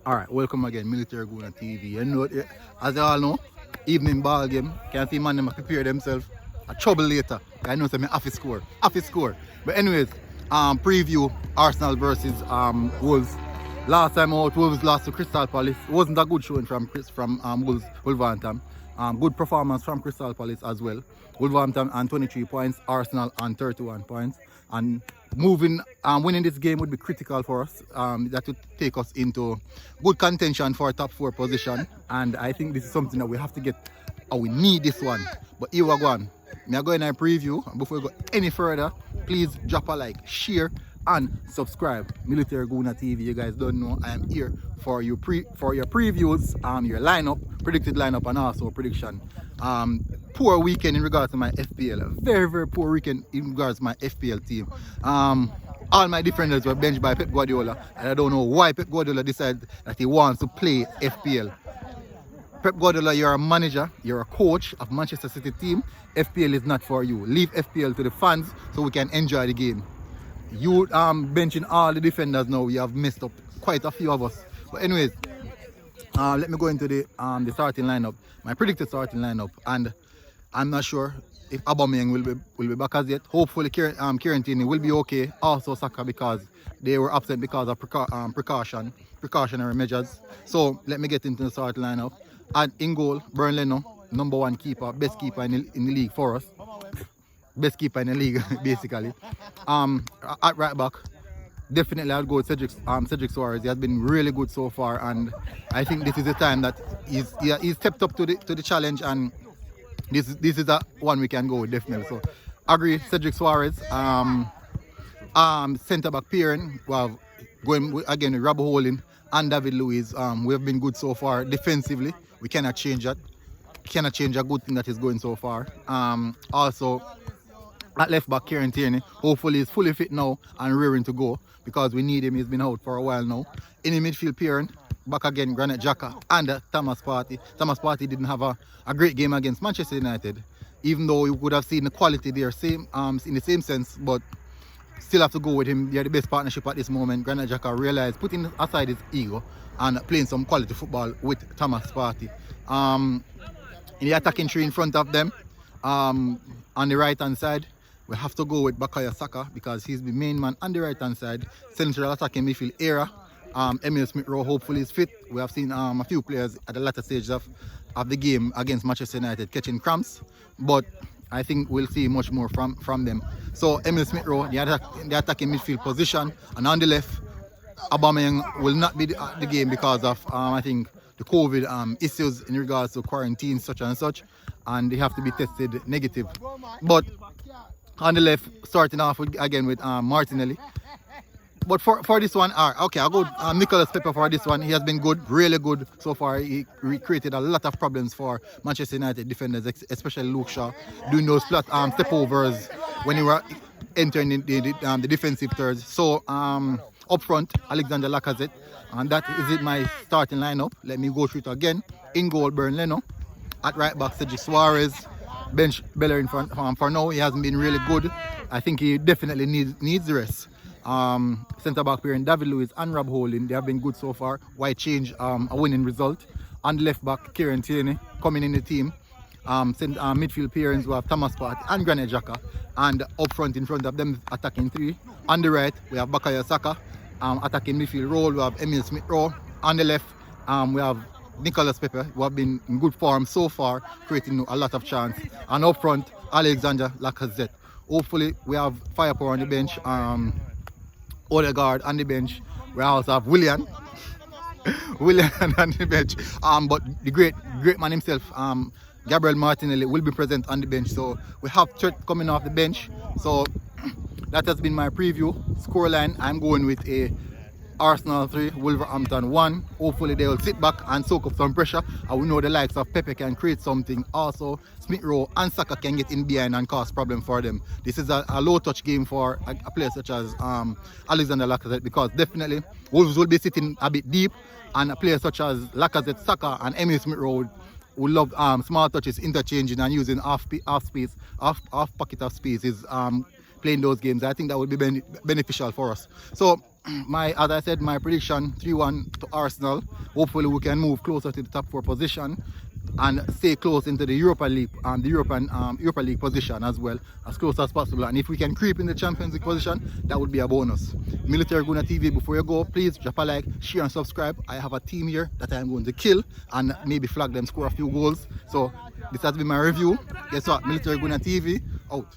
Alright, welcome again, Military Guna TV. You know, as you all know, evening ball game. Can't see man them prepare themselves. A trouble later. I know some half score. Half score. But anyways, preview Arsenal versus Wolves. Last time out, Wolves lost to Crystal Palace. It wasn't a good showing from Wolverhampton. Good performance from Crystal Palace as well. Wolverhampton on 23 points, Arsenal on 31 points. And winning this game would be critical for us. That would take us into good contention for a top 4 position. And I think this is something that we have to get, or we need this one. But here we go on. Me are going to preview. And before we go any further, please drop a like, share, and subscribe. Military Guna TV. You guys don't know I am here for your previews, your lineup, predicted lineup, and also prediction. Poor weekend in regards to my FPL. Very, very poor weekend in regards to my FPL team. All my defenders were benched by Pep Guardiola, and I don't know why Pep Guardiola decided that he wants to play FPL. Pep Guardiola, you're a manager, you're a coach of Manchester City team. FPL is not for you. Leave FPL to the fans so we can enjoy the game. You benching all the defenders now. We have messed up quite a few of us. But anyways, let me go into the starting lineup. My predicted starting lineup, and I'm not sure if Aubameyang will be back as yet. Hopefully, Kieran Tierney will be okay. Also Saka, because they were absent because of precautionary measures. So let me get into the starting lineup. And in goal, Bern Leno, number 1 keeper, best keeper in the league for us. Best keeper in the league, basically. At right back, definitely I'll go with Cedric Soares. He has been really good so far, and I think this is the time that he's stepped up to the challenge, and this is the one we can go with, definitely. So agree, Cedric Soares. Centre back pairing, well, going again with Rob Holding and David Luiz. We have been good so far defensively. We cannot change that. Cannot change a good thing that is going so far. Also, at left back, Kieran Tierney, hopefully he's fully fit now and rearing to go, because we need him. He's been out for a while now. In the midfield pairing, back again, Granit Xhaka and Thomas Partey. Thomas Partey didn't have a great game against Manchester United, even though you could have seen the quality there, in the same sense, but still have to go with him. They're the best partnership at this moment. Granit Xhaka realized putting aside his ego and playing some quality football with Thomas Partey. In the attacking three in front of them, on the right hand side, we have to go with Bukayo Saka, because he's the main man on the right hand side. Central attacking midfield era. Emile Smith-Rowe hopefully is fit. We have seen a few players at the latter stages of the game against Manchester United catching cramps, but I think we'll see much more from them. So Emile Smith-Rowe, the attacking midfield position, and on the left, Aubameyang will not be the game because of I think the COVID issues in regards to quarantine, such and such, and they have to be tested negative. But on the left, starting off again with Martinelli. But for this one, okay, I'll go Nicolas Pepe for this one. He has been good, really good so far. He created a lot of problems for Manchester United defenders, especially Luke Shaw, doing those flat step overs when he were entering the defensive thirds. So up front, Alexander Lacazette, and that is it, my starting lineup. Let me go through it again. In goal, Bern Leno. At right back, Cedric Soares. Bench Bellerin for now. He hasn't been really good. I think he definitely needs the rest. Centre back pairing, David Luiz and Rob Holding. They have been good so far. Why change a winning result? On the left back, Kieran Tierney coming in the team. Midfield pairings, we have Thomas Partey and Granit Xhaka. And up front, in front of them, attacking three. On the right, we have Bukayo Saka. Attacking midfield role, we have Emile Smith-Rowe. On the left, we have Nicolas Pepe, who have been in good form so far, creating a lot of chance. And up front, Alexander Lacazette. Hopefully, we have firepower on the bench. Odegaard on the bench. We also have Willian on the bench. But the great man himself, Gabriel Martinelli, will be present on the bench. So we have threat coming off the bench. So that has been my preview. Scoreline, I'm going with a Arsenal 3, Wolverhampton 1. Hopefully they will sit back and soak up some pressure, and we know the likes of Pepe can create something. Also, Smith-Rowe and Saka can get in behind and cause problem for them. This is a low touch game for a player such as Alexander Lacazette, because definitely Wolves will be sitting a bit deep, and a player such as Lacazette, Saka and Emile Smith-Rowe would love small touches, interchanging and using off pocket of space is playing those games. I think that would be beneficial for us. So as I said, my prediction 3-1 to Arsenal. Hopefully we can move closer to the top 4 position and stay close into the Europa League and the Europa League position as well, as close as possible. And if we can creep in the Champions League position, that would be a bonus. Military Guna TV, before you go, please drop a like, share and subscribe. I have a team here that I'm going to kill and maybe flag them, score a few goals. So this has been my review. Guess what? Military Guna TV out.